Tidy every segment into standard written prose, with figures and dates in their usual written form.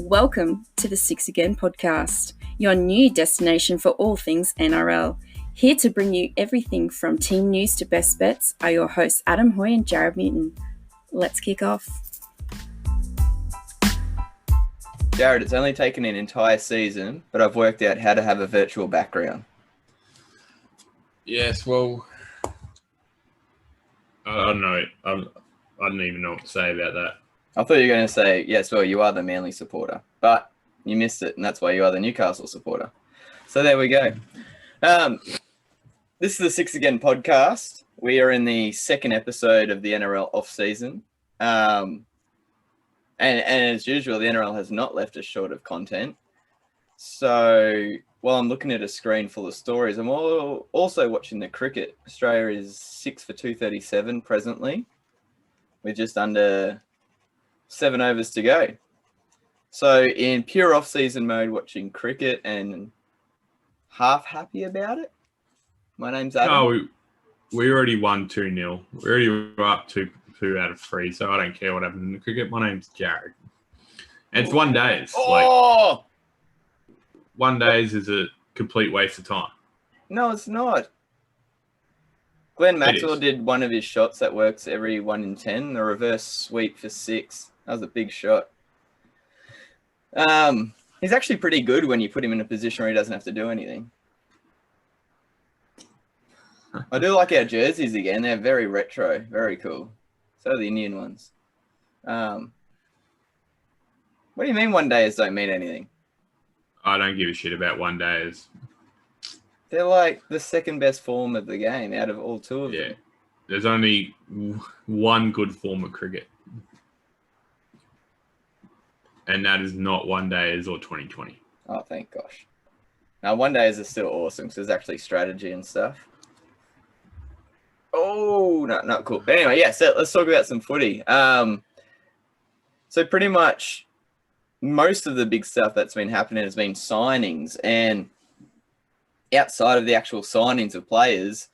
Welcome to the Six Again podcast, your new destination for all things NRL. Here to bring you everything from team news to best bets are your hosts Adam Hoy and Jared Newton. Let's kick off. Jared, it's only taken an entire season, but I've worked out how to have a virtual background. Yes, well, I don't know. I don't even know what to say about that. I thought you were going to say, yes, well, you are the Manly supporter, but you missed it, and that's why you are the Newcastle supporter. So there we go. This is the Six Again podcast. We are in the second episode of the NRL offseason. And as usual, the NRL has not left us short of content. So while I'm looking at a screen full of stories, I'm also watching the cricket. Australia is 6 for 237 presently, with just under 7 overs to go. So in pure off-season mode, watching cricket and half happy about it. My name's Adam. Oh, we already won 2-0. We already were up 2 out of 3, so I don't care what happened in the cricket. My name's Jared. And it's 1 days. Oh! 1 days is a complete waste of time. No, it's not. Glenn Maxwell did one of his shots that works every 1 in 10, the reverse sweep for 6. That was a big shot. He's actually pretty good when you put him in a position where he doesn't have to do anything. I do like our jerseys again. They're very retro, very cool. So are the Indian ones. What do you mean 1 days don't mean anything? I don't give a shit about 1 days. They're like the second best form of the game out of all two of them. Yeah. There's only one good form of cricket. And that is not 1 days or 2020. Oh, thank gosh. Now, 1 days is still awesome because there's actually strategy and stuff. Oh, no, not cool. But anyway, yeah, so let's talk about some footy. So pretty much most of the big stuff that's been happening has been signings. And outside of the actual signings of players,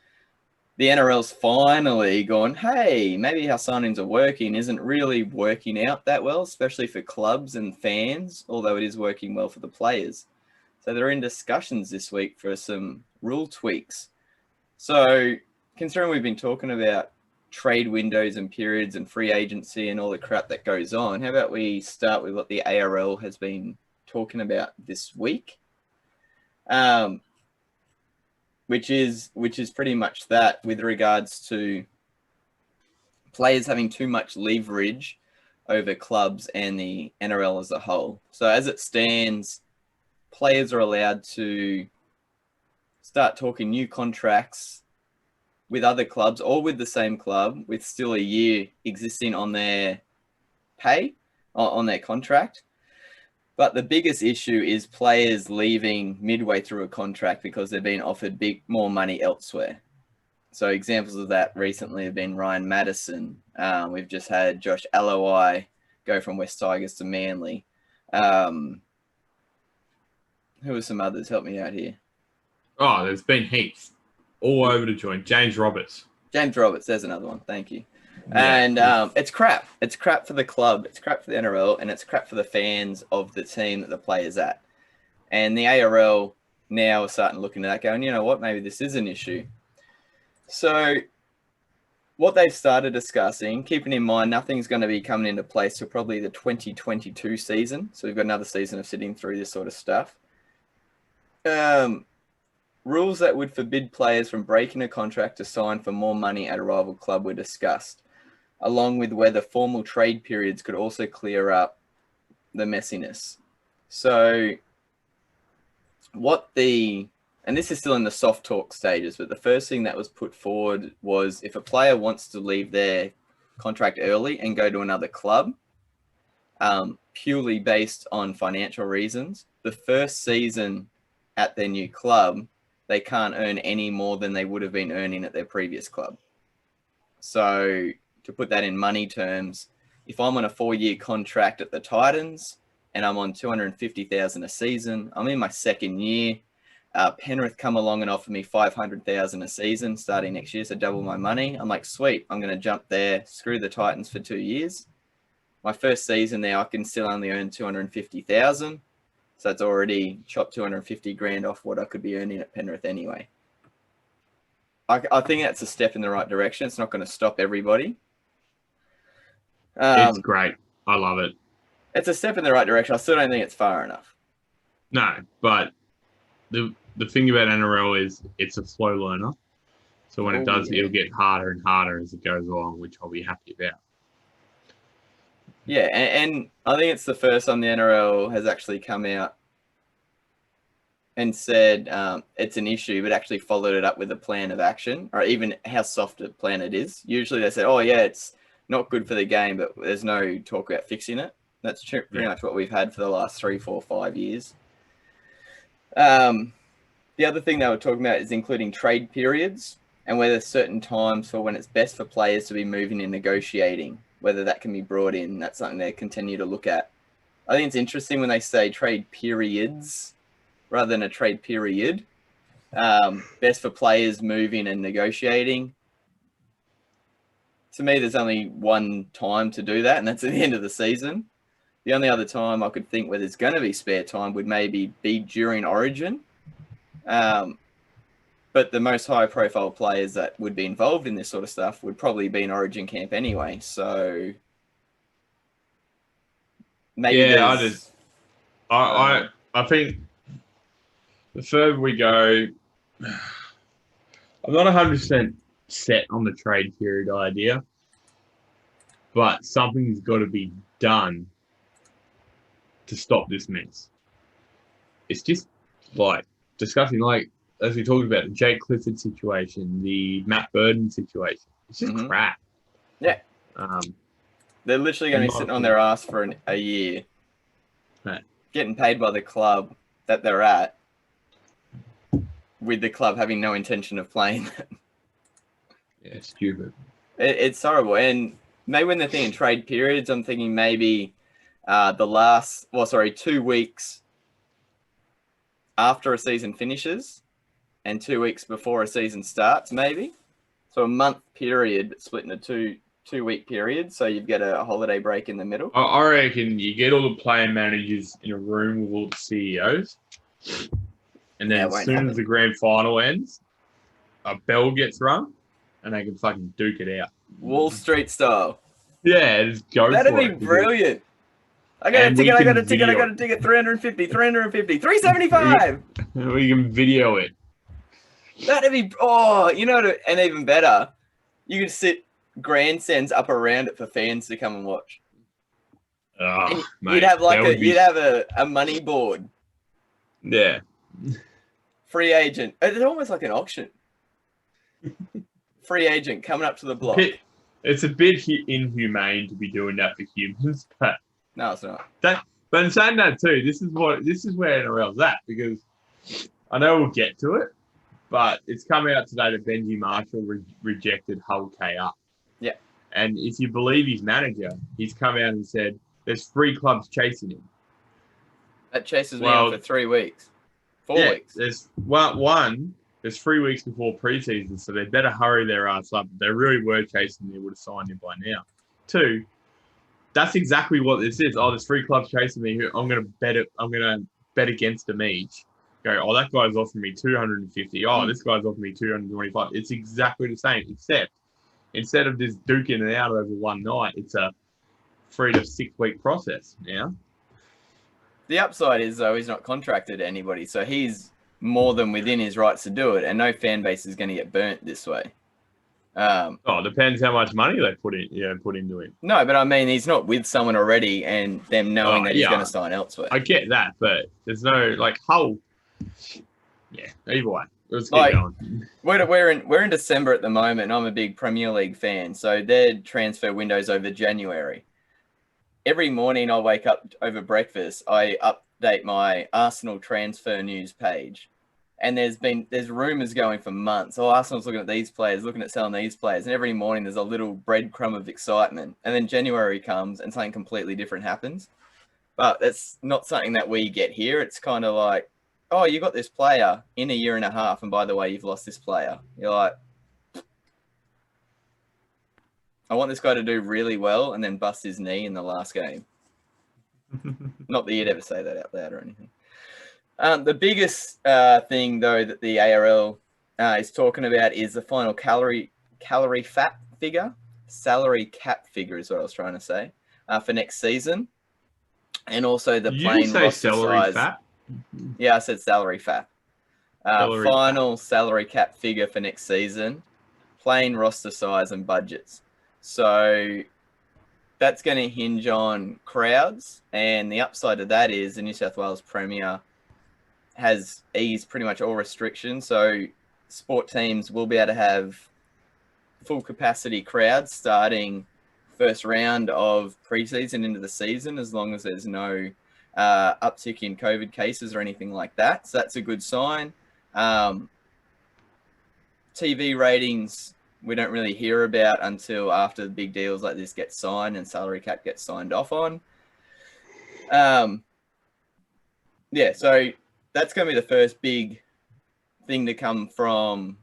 the NRL's finally gone, hey, maybe how signings are working isn't really working out that well, especially for clubs and fans, although it is working well for the players. So they're in discussions this week for some rule tweaks. So considering we've been talking about trade windows and periods and free agency and all the crap that goes on, how about we start with what the ARL has been talking about this week? Which is pretty much that with regards to players having too much leverage over clubs and the NRL as a whole. So as it stands, players are allowed to start talking new contracts with other clubs or with the same club with still a year existing on their pay, on their contract. But the biggest issue is players leaving midway through a contract because they're being offered more money elsewhere. So examples of that recently have been Ryan Madison. We've just had Josh Aloi go from West Tigers to Manly. Who are some others? Help me out here. Oh, there's been heaps all over the joint. James Roberts, there's another one. Thank you. And it's crap. It's crap for the club. It's crap for the NRL, and it's crap for the fans of the team that the player's at. And the ARL now is starting to look into that, going, you know what, maybe this is an issue. So what they've started discussing, keeping in mind nothing's going to be coming into place till probably the 2022 season. So we've got another season of sitting through this sort of stuff. Rules that would forbid players from breaking a contract to sign for more money at a rival club were discussed, along with whether formal trade periods could also clear up the messiness. So and this is still in the soft talk stages, but the first thing that was put forward was if a player wants to leave their contract early and go to another club, purely based on financial reasons, the first season at their new club, they can't earn any more than they would have been earning at their previous club. So to put that in money terms, if I'm on a 4-year contract at the Titans and I'm on $250,000 a season, I'm in my second year. Penrith come along and offer me $500,000 a season starting next year, so double my money. I'm like, sweet, I'm going to jump there, screw the Titans for 2 years. my first season there, I can still only earn 250,000. So that's already chopped 250 grand off what I could be earning at Penrith anyway. I think that's a step in the right direction. It's not going to stop everybody. It's great. I love it. It's a step in the right direction. I still don't think it's far enough. No, but the thing about NRL is it's a slow learner. So when it does, it'll get harder and harder as it goes along, which I'll be happy about. Yeah, and I think it's the first time the NRL has actually come out and said it's an issue, but actually followed it up with a plan of action, or even how soft a plan it is. Usually they say, oh, yeah, it's not good for the game, but there's no talk about fixing it. That's pretty much what we've had for the last 3, 4, 5 years. The other thing they were talking about is including trade periods and whether certain times for when it's best for players to be moving and negotiating, whether that can be brought in. That's something they continue to look at. I think it's interesting when they say trade periods rather than a trade period. Best for players moving and negotiating. To me, there's only one time to do that, and that's at the end of the season. The only other time I could think where there's going to be spare time would maybe be during Origin. But the most high-profile players that would be involved in this sort of stuff would probably be in Origin camp anyway. So maybe I think the further we go, I'm not 100% set on the trade period idea, but something's got to be done to stop this mess. It's just like disgusting, like as we talked about the Jake Clifford situation, the Matt Burden situation. It's just crap. Yeah. They're literally going to be sitting on their ass for a year, getting paid by the club that they're at, with the club having no intention of playing them. Yeah, it's stupid. It's horrible. And maybe when they're thinking trade periods, I'm thinking maybe 2 weeks after a season finishes and 2 weeks before a season starts, maybe. So a month period, but split into two-week period. So you've got a holiday break in the middle. I reckon you get all the player managers in a room with all the CEOs. And then as soon as the grand final ends, a bell gets rung and they can fucking duke it out. Wall Street style. Yeah, just go for it. That'd be brilliant. I got a ticket, I got a ticket, 350, 375. We can video it. That'd be, and even better, you could sit grandstands up around it for fans to come and watch. Oh, mate, you'd have a money board. Yeah. Free agent. It's almost like an auction. Free agent coming up to the block. It's a bit inhumane to be doing that for humans, but no, it's not. But in saying that too, this is where NRL's at, because I know we'll get to it, but it's come out today that Benji Marshall rejected Hull KR. Yeah. And if you believe his manager, he's come out and said there's 3 clubs chasing him. That chases me for 3 weeks. 4 weeks. There's there's 3 weeks before preseason, so they better hurry their ass up. If they really were chasing him, they would have signed him by now. 2, that's exactly what this is. Oh, there's 3 clubs chasing me. I'm gonna bet against them each. Go, oh, that guy's offering me 250. Oh, this guy's offering me 225. It's exactly the same, except instead of just duking it out over one night, it's a 3 to 6 week process now. The upside is, though, he's not contracted to anybody, so he's more than within his rights to do it, and no fan base is going to get burnt this way. It depends how much money they put into him. No, but I mean, he's not with someone already, and them knowing that he's going to sign elsewhere. I get that, but there's no Hull. Yeah, either way, let's keep going. We're in December at the moment, and I'm a big Premier League fan, so their transfer window's over January. Every morning I wake up over breakfast, I update my Arsenal transfer news page. And there's rumours going for months. Oh, Arsenal's looking at these players, looking at selling these players. And every morning there's a little breadcrumb of excitement. And then January comes and something completely different happens. But that's not something that we get here. It's kind of like, oh, you got this player in a year and a half. And by the way, you've lost this player. You're like, I want this guy to do really well and then bust his knee in the last game. Not that you'd ever say that out loud or anything. The biggest thing, though, that the ARL is talking about is the final salary cap figure is what I was trying to say, for next season. And also the plain roster size. Fat? Yeah, I said salary cap. Final salary cap figure for next season, plain roster size and budgets. So that's going to hinge on crowds. And the upside of that is the New South Wales Premier has eased pretty much all restrictions. So sport teams will be able to have full capacity crowds starting first round of preseason into the season, as long as there's no uptick in COVID cases or anything like that. So that's a good sign. TV ratings, we don't really hear about until after the big deals like this get signed and salary cap gets signed off on. Yeah, so that's going to be the first big thing to come from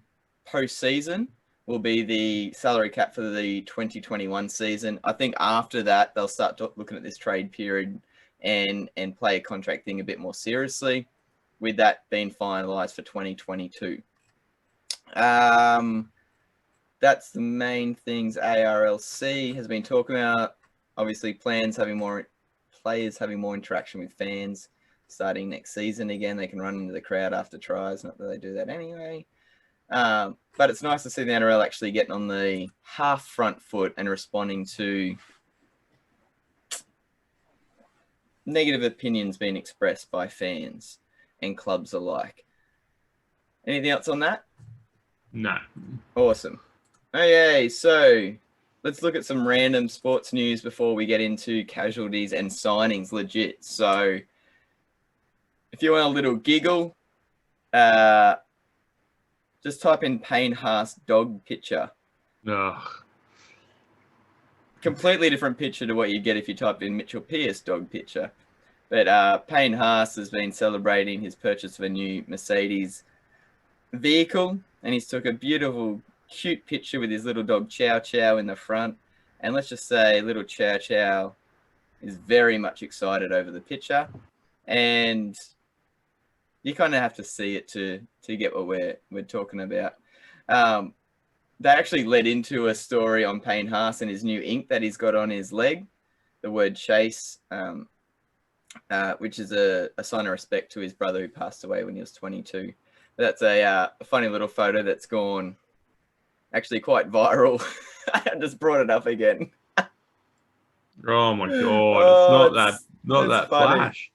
postseason, will be the salary cap for the 2021 season. I think after that, they'll start looking at this trade period and play a contract thing a bit more seriously, with that being finalised for 2022. That's the main things ARLC has been talking about. Obviously, players having more interaction with fans starting next season again. They can run into the crowd after tries, not that they do that anyway. But it's nice to see the NRL actually getting on the half front foot and responding to negative opinions being expressed by fans and clubs alike. Anything else on that? No. Awesome. Okay, so let's look at some random sports news before we get into casualties and signings legit. So if you want a little giggle, just type in Payne Haas dog picture. Ugh. Completely different picture to what you get if you type in Mitchell Pearce dog picture. But Payne Haas has been celebrating his purchase of a new Mercedes vehicle, and he's took a beautiful, cute picture with his little dog Chow in the front. And let's just say little Chow is very much excited over the picture. And you kind of have to see it to get what we're talking about. That actually led into a story on Payne Haas and his new ink that he's got on his leg, the word Chase, which is a sign of respect to his brother who passed away when he was 22. That's a funny little photo that's gone actually quite viral. I just brought it up again. Oh my god! It's not that funny. flash.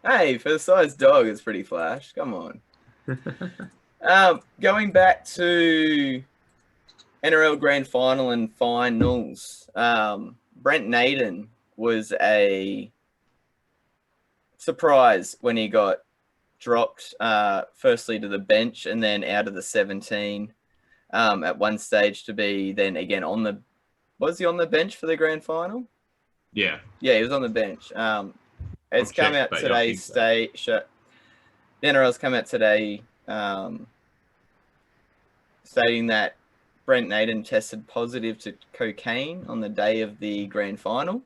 Hey, for the size dog, it's pretty flash. Come on. Going back to NRL Grand Final and finals, Brent Naden was a surprise when he got dropped, firstly to the bench and then out of the 17 at one stage to be then again on the... Was he on the bench for the Grand Final? Yeah. Yeah, he was on the bench. It's come out today, the NRL's come out today stating that Brent Naden tested positive to cocaine on the day of the Grand Final.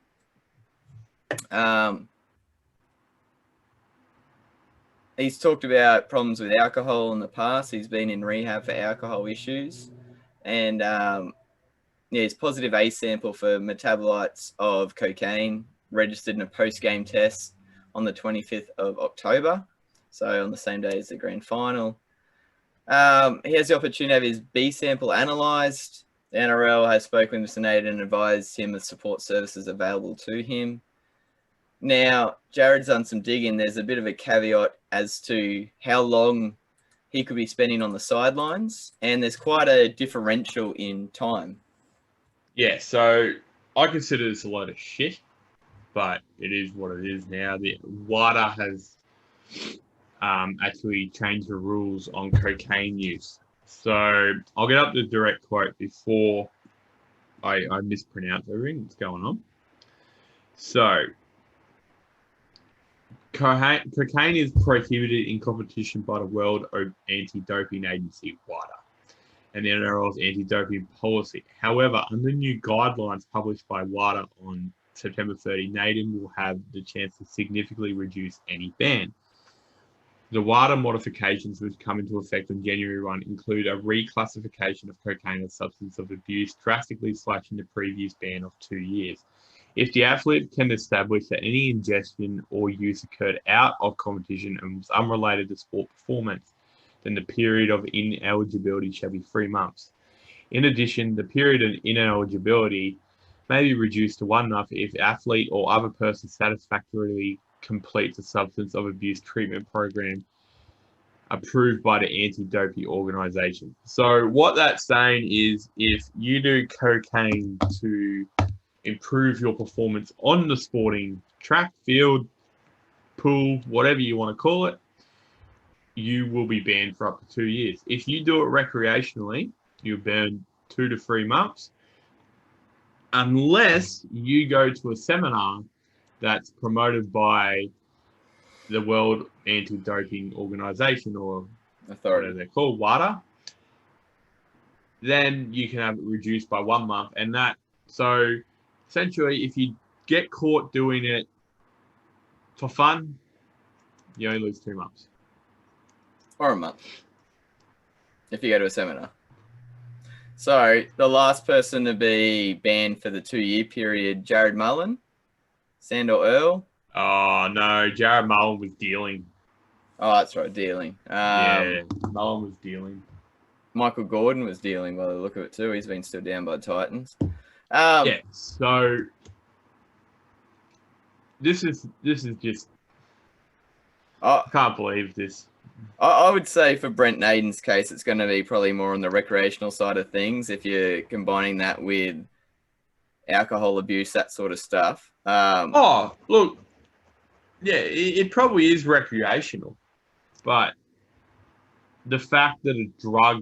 He's talked about problems with alcohol in the past. He's been in rehab for alcohol issues. And his positive A sample for metabolites of cocaine registered in a post-game test on the 25th of October. So on the same day as the Grand Final. He has the opportunity to have his B sample analysed. The NRL has spoken with Mr. Naden and advised him of support services available to him. Now, Jared's done some digging. There's a bit of a caveat as to how long he could be spending on the sidelines, and there's quite a differential in time. Yeah, so I consider this a load of shit, but it is what it is now. The WADA has actually changed the rules on cocaine use. So I'll get up the direct quote before I mispronounce everything that's going on. So, cocaine is prohibited in competition by the World Anti-Doping Agency, WADA. and the NRL's anti-doping policy. However, under new guidelines published by WADA on September 30, Naden will have the chance to significantly reduce any ban. The WADA modifications which come into effect on January 1 include a reclassification of cocaine as substance of abuse, drastically slashing the previous ban of 2 years. If the athlete can establish that any ingestion or use occurred out of competition and was unrelated to sport performance, then the period of ineligibility shall be 3 months. In addition, the period of ineligibility may be reduced to 1 month if athlete or other person satisfactorily completes a substance of abuse treatment program approved by the anti-doping organization. So what that's saying is if you do cocaine to improve your performance on the sporting track, field, pool, whatever you want to call it, you will be banned for up to 2 years. If you do it recreationally, you're banned 2 to 3 months, unless you go to a seminar that's promoted by the World Anti-Doping Organization or Authority, whatever they're called, WADA, then you can have it reduced by 1 month. And that, so essentially, if you get caught doing it for fun, you only lose 2 months. or a month if you go to a seminar. So the last person to be banned for the 2-year period, Jared Mullen, Sandor Earl. Oh, no, Jared Mullen was dealing. Oh, that's right, dealing. Yeah, Mullen was dealing. Michael Gordon was dealing by the look of it too. He's been stood down by the Titans. Yeah, so this is just, I can't believe this. I would say for Brent Naden's case, it's going to be probably more on the recreational side of things if you're combining that with alcohol abuse, that sort of stuff. Oh, look, yeah, it probably is recreational, but the fact that a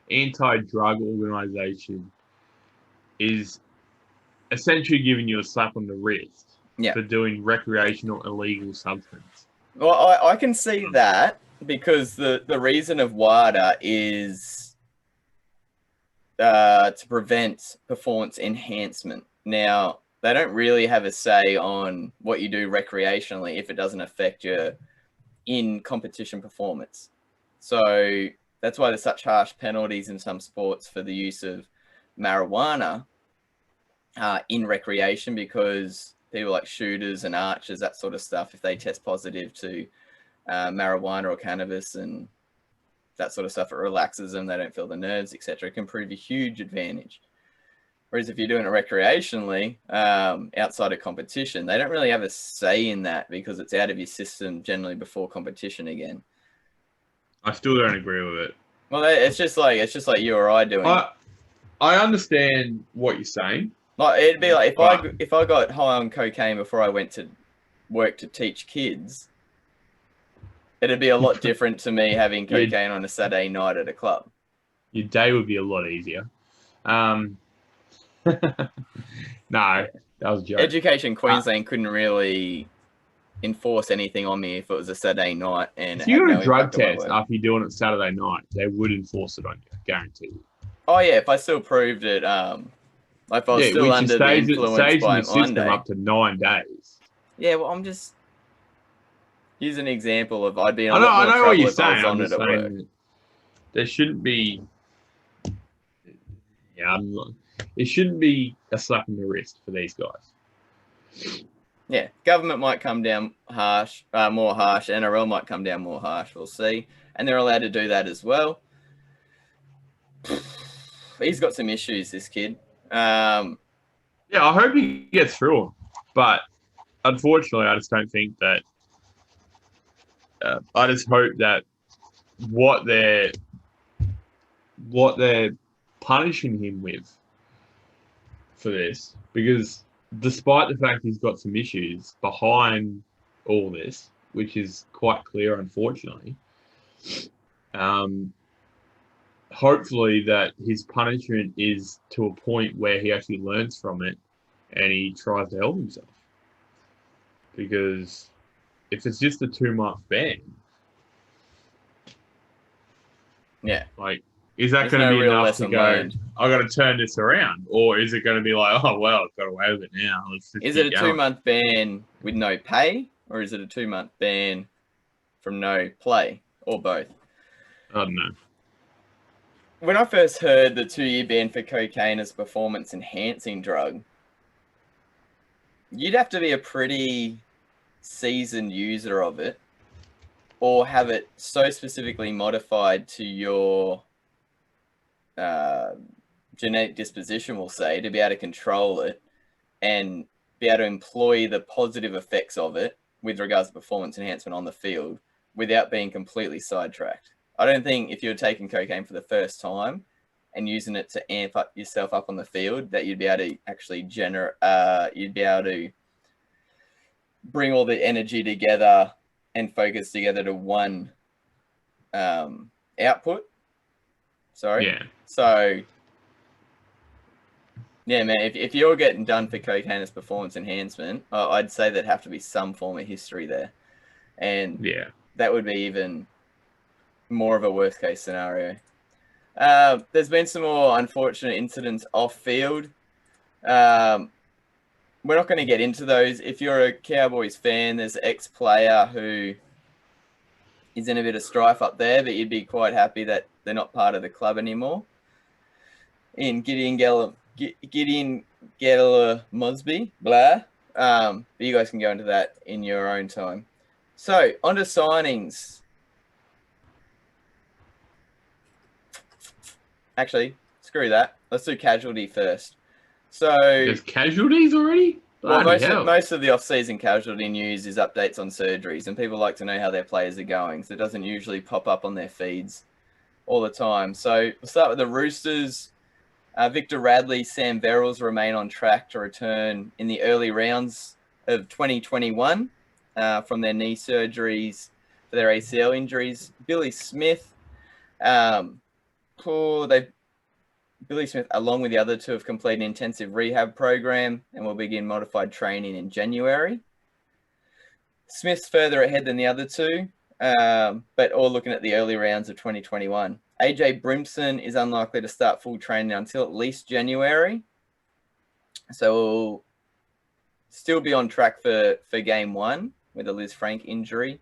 anti-drug organization is essentially giving you a slap on the wrist for doing recreational illegal substance. Well, I can see that because the reason of WADA is to prevent performance enhancement. Now, they don't really have a say on what you do recreationally if it doesn't affect your in-competition performance. So that's why there's such harsh penalties in some sports for the use of marijuana in recreation, because people like shooters and archers, that sort of stuff, if they test positive to marijuana or cannabis and that sort of stuff, it relaxes them, they don't feel the nerves, etc. It can prove a huge advantage. Whereas if you're doing it recreationally, outside of competition, they don't really have a say in that because it's out of your system generally before competition again. I still don't agree with it. Well, it's just like you or I doing it. I understand what you're saying. Like it'd be like if I got high on cocaine before I went to work to teach kids, it'd be a lot different to me having cocaine on a Saturday night at a club. Your day would be a lot easier. No, that was a joke. Education Queensland couldn't really enforce anything on me if it was a Saturday night. And if you got a drug test after you're doing it Saturday night, they would enforce it on you, I guarantee you. Oh yeah, if I still proved it, like if I was still under the influence by Monday, up to 9 days. Yeah, well, I'm just using an example of I'd be in I know what you're saying. I was on it at work. There shouldn't be. Yeah, it shouldn't be a slap in the wrist for these guys. Yeah, government might come down harsh, more harsh. NRL might come down more harsh. We'll see, and they're allowed to do that as well. He's got some issues, this kid. Yeah, I hope he gets through them, but unfortunately, I just don't think that. I just hope that what they're punishing him with for this, because despite the fact he's got some issues behind all this, which is quite clear, unfortunately, hopefully that his punishment is to a point where he actually learns from it and he tries to help himself. Because if it's just a 2-month ban, yeah, like is that There's going to no be real enough to lesson go, learned. I got to turn this around? Or is it going to be like, oh, well, I've got away with it now. Let's just Is keep it a going. 2-month ban with no pay, or is it a 2-month ban from no play, or both? I don't know. When I first heard the 2-year ban for cocaine as a performance-enhancing drug, you'd have to be a pretty seasoned user of it, or have it so specifically modified to your genetic disposition, we'll say, to be able to control it and be able to employ the positive effects of it with regards to performance enhancement on the field without being completely sidetracked. I don't think if you're taking cocaine for the first time and using it to amp up yourself up on the field, that you'd be able to actually you'd be able to bring all the energy together and focus together to one output. Sorry. Yeah. So, yeah, man, if you're getting done for cocaine as performance enhancement, I'd say there'd have to be some form of history there. And Yeah. that would be even more of a worst case scenario. There's been some more unfortunate incidents off field. We're not going to get into those. If you're a Cowboys fan, there's an ex-player who is in a bit of strife up there, but you'd be quite happy that they're not part of the club anymore. In Gideon Geller Mosby, blah. But you guys can go into that in your own time. So, on to signings. Actually, screw that. Let's do casualty first. So, there's casualties already? well, Bloody most of the off-season casualty news is updates on surgeries, and people like to know how their players are going, so it doesn't usually pop up on their feeds all the time. So we'll start with the Roosters. Victor Radley, Sam Verrills remain on track to return in the early rounds of 2021 from their knee surgeries for their ACL injuries. Billy Smith, Billy Smith, along with the other two, have completed an intensive rehab program and will begin modified training in January. Smith's further ahead than the other two, but all looking at the early rounds of 2021. AJ Brimson is unlikely to start full training until at least January. So we'll still be on track for game one with a Liz Frank injury.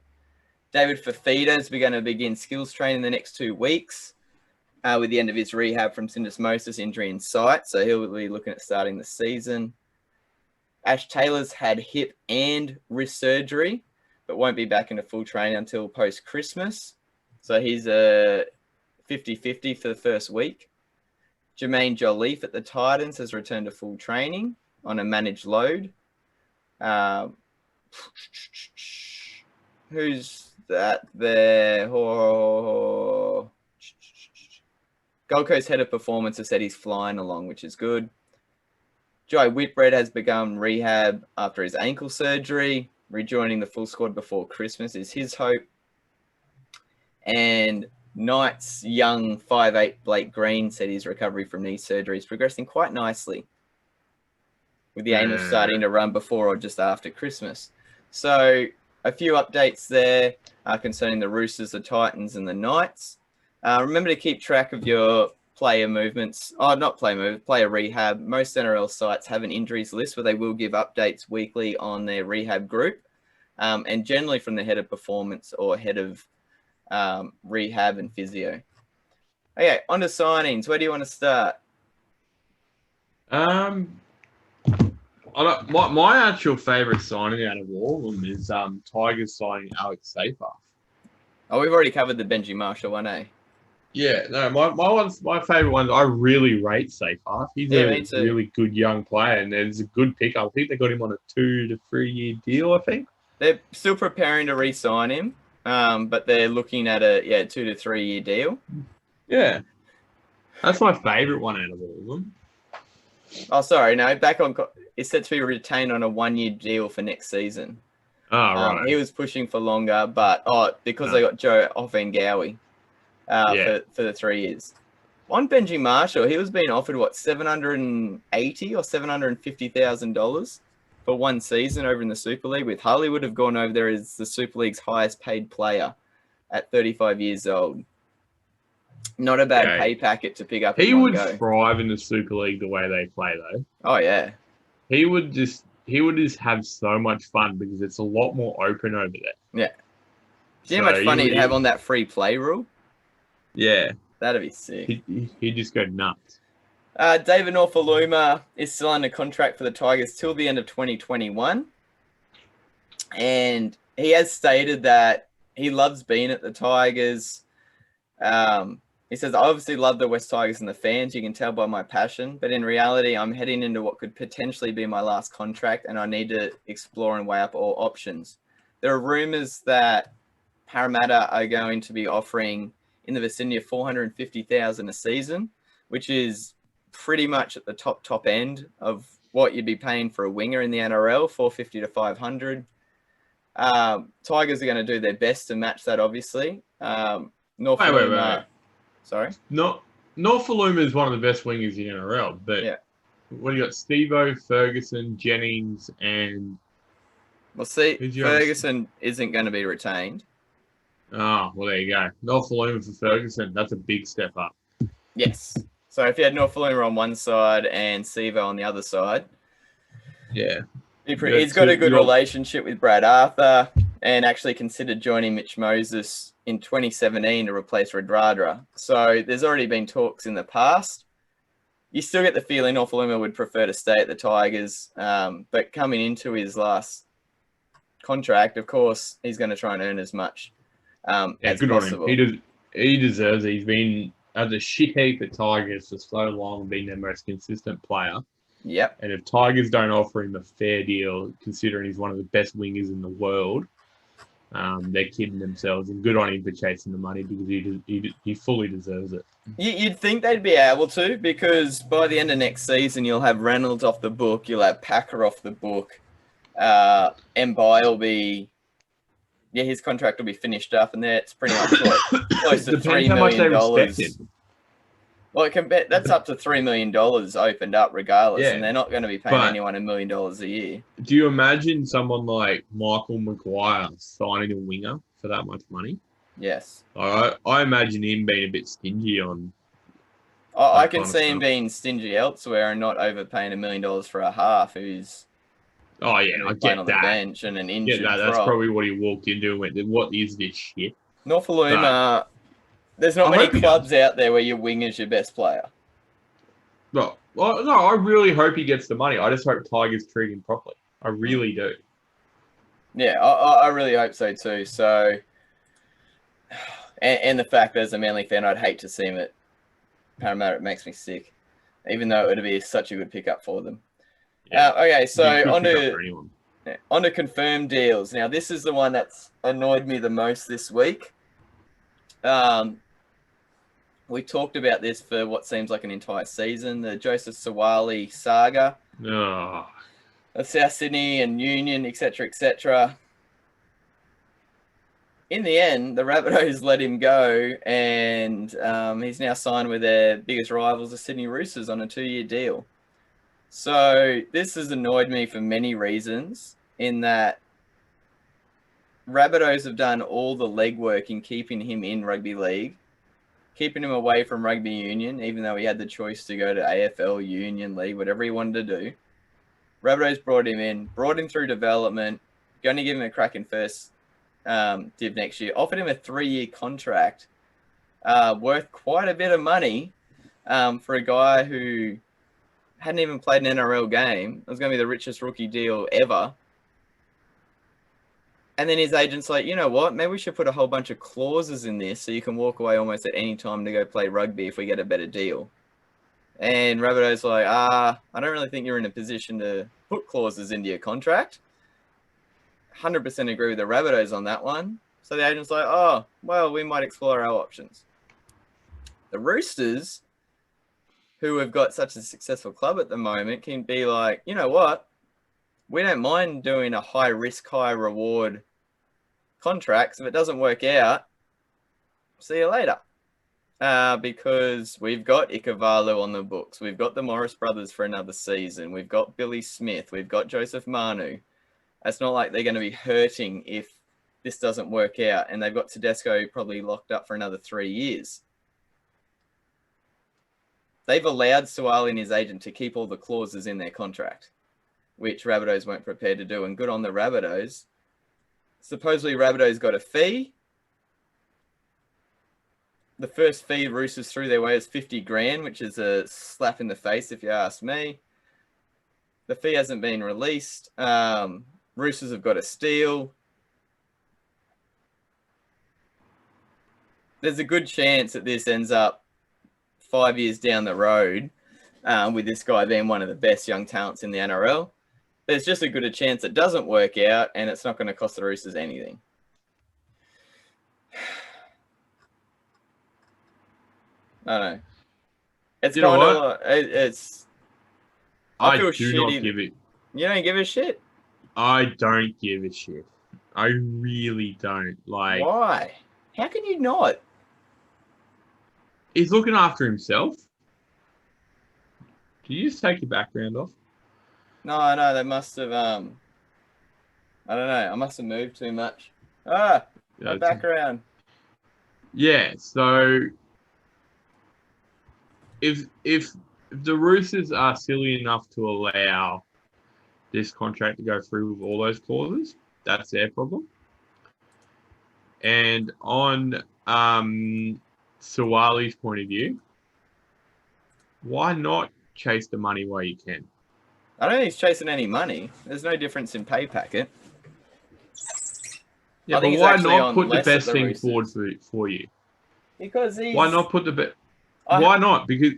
David Fafita is going to begin skills training in the next 2 weeks with the end of his rehab from syndesmosis injury in sight. So he'll be looking at starting the season. Ash Taylor's had hip and wrist surgery, but won't be back into full training until post-Christmas. So he's a 50-50 for the first week. Jermaine Jolliffe at the Titans has returned to full training on a managed load. Who's that there? Gold Coast head of performance has said he's flying along, which is good. Jai Whitbread has begun rehab after his ankle surgery. Rejoining the full squad before Christmas is his hope. And Knights young 5'8" Blake Green said his recovery from knee surgery is progressing quite nicely, with the aim of starting to run before or just after Christmas. So a few updates there concerning the Roosters, the Titans, and the Knights. Remember to keep track of your player movements. Player rehab. Most NRL sites have an injuries list where they will give updates weekly on their rehab group, and generally from the head of performance or head of rehab and physio. Okay, on to signings. Where do you want to start? My actual favourite signing out of all of them is Tigers signing Alex Seyfarth. Oh, we've already covered the Benji Marshall one, eh? Yeah, no, my favourite ones. I really rate Seyfarth. He's a really good young player, and it's a good pickup. I think they got him on a 2 to 3 year deal. I think they're still preparing to re-sign him, but they're looking at a 2 to 3 year deal. Yeah, that's my favourite one out of all of them. Oh, sorry, no. Back on, it's set to be retained on a 1 year deal for next season. Oh, right. He was pushing for longer, but because they got Joe Offengawi for the 3 years. On Benji Marshall, he was being offered $780,000 or $750,000 for one season over in the Super League. With Harley would have gone over there as the Super League's highest paid player at 35 years old. Not a bad Yeah. pay packet to pick up He in one would go. thrive in the Super League the way they play, though. Oh, yeah. He would just have so much fun because it's a lot more open over there. Yeah. Do you know how much fun he'd have on that free play rule? Yeah. That'd be sick. He'd just go nuts. David Norfoluma is still under contract for the Tigers till the end of 2021. And he has stated that he loves being at the Tigers. He says, I obviously love the West Tigers and the fans. You can tell by my passion. But in reality, I'm heading into what could potentially be my last contract, and I need to explore and weigh up all options. There are rumours that Parramatta are going to be offering in the vicinity of $450,000 a season, which is pretty much at the top end of what you'd be paying for a winger in the NRL, $450 to $500. Tigers are going to do their best to match that, obviously. Wait. Sorry? Norfoluma is one of the best wingers in the NRL, but Yeah. What do you got? Steve-O, Ferguson, Jennings, and... Well, see, Who's the Ferguson isn't going to be retained. Oh, well, there you go. Norfoluma for Ferguson. That's a big step up. Yes. So if you had Norfoluma on one side and Sevo on the other side, Yeah. he's got a good relationship with Brad Arthur and actually considered joining Mitch Moses in 2017 to replace Radradra. So there's already been talks in the past. You still get the feeling Norfoluma would prefer to stay at the Tigers, but coming into his last contract, of course, he's going to try and earn as much as good possible. on him. He deserves it. He's been at the shit heap at Tigers for so long, being their most consistent player. Yep. And if Tigers don't offer him a fair deal, considering he's one of the best wingers in the world, they're kidding themselves. And good on him for chasing the money because he fully deserves it. You'd think they'd be able to, because by the end of next season, you'll have Reynolds off the book, you'll have Packer off the book, Mbai will be... Yeah, his contract will be finished up, and that's pretty much close to $3 million. Well, that's up to $3 million opened up regardless, and they're not going to be paying anyone $1 million a year. Do you imagine someone like Michael Maguire signing a winger for that much money? Yes. I imagine him being a bit stingy on... I can see him being stingy elsewhere and not overpaying $1 million for a half who's... Oh, yeah, I get on that. The bench and an injured that's probably what he walked into and went, what is this shit? Norfoluma, there's not many clubs out there where your winger's your best player. No, I really hope he gets the money. I just hope Tigers treat him properly. I really do. Yeah, I really hope so too. So, and the fact that as a Manly fan, I'd hate to see him at Parramatta. It makes me sick, even though it would be such a good pickup for them. Yeah. Okay, so on to confirmed deals. Now, this is the one that's annoyed me the most this week. We talked about this for what seems like an entire season, the Joseph Sawali saga. Oh. Of South Sydney and Union, etc., etc. In the end, the Rabbitohs let him go, and he's now signed with their biggest rivals, the Sydney Roosters, on a 2-year deal. So this has annoyed me for many reasons, in that Rabbitohs have done all the legwork in keeping him in rugby league, keeping him away from rugby union, even though he had the choice to go to AFL, union, league, whatever he wanted to do. Rabbitohs brought him in, brought him through development, going to give him a crack in first div next year, offered him a 3-year contract worth quite a bit of money for a guy who hadn't even played an NRL game. It was going to be the richest rookie deal ever. And then his agent's like, you know what? Maybe we should put a whole bunch of clauses in this so you can walk away almost at any time to go play rugby if we get a better deal. And Rabbitohs like, I don't really think you're in a position to put clauses into your contract. 100% agree with the Rabbitohs on that one. So the agent's like, oh, well, we might explore our options. The Roosters, who have got such a successful club at the moment, can be like, you know what? We don't mind doing a high risk, high reward contract. If it doesn't work out, see you later. Because we've got Ikavalu on the books. We've got the Morris brothers for another season. We've got Billy Smith. We've got Joseph Manu. It's not like they're going to be hurting if this doesn't work out. And they've got Tedesco probably locked up for another 3 years. they've allowed Suwali and his agent to keep all the clauses in their contract, which Rabbitohs weren't prepared to do. And good on the Rabbitohs. Supposedly Rabbitohs got a fee. The first fee Roosters threw their way is 50 grand, which is a slap in the face if you ask me. The fee hasn't been released. Roosters have got a steal. There's a good chance that this ends up 5 years down the road with this guy being one of the best young talents in the NRL. There's just a good a chance it doesn't work out, and it's not going to cost the Roosters anything. I don't know. It's You know kind of what? like, it's. I feel do not shitty. give it. You don't give a shit? I don't give a shit. I really don't. Like, Why? How can you not? he's looking after himself. Can you just take your background off? No, they must have. I don't know. I must have moved too much. My background. Yeah. So, if the Roosters are silly enough to allow this contract to go through with all those clauses, that's their problem. And on Suwali's point of view, why not chase the money while you can? I don't think he's chasing any money. There's no difference in pay packet. Yeah, I think but he's why actually not on put the less at best the thing Roosters. forward for you? Because he's. Why not put the best? Why not? Because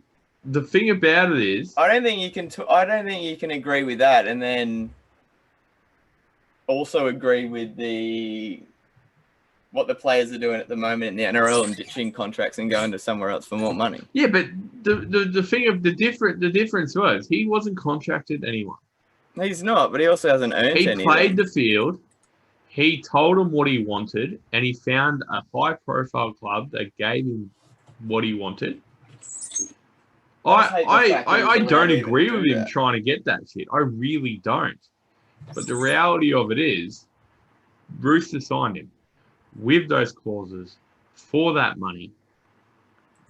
the thing about it is, I don't think you can. I don't think you can agree with that, and then also agree with what the players are doing at the moment in the NRL and ditching contracts and going to somewhere else for more money. yeah, but the thing of the difference was he wasn't contracted anyone. He's not, but he also hasn't earned He anything. played the field. He told him what he wanted, and he found a high-profile club that gave him what he wanted. I don't agree with him trying to get that shit. I really don't. But the reality of it is, Brewster signed him with those clauses for that money.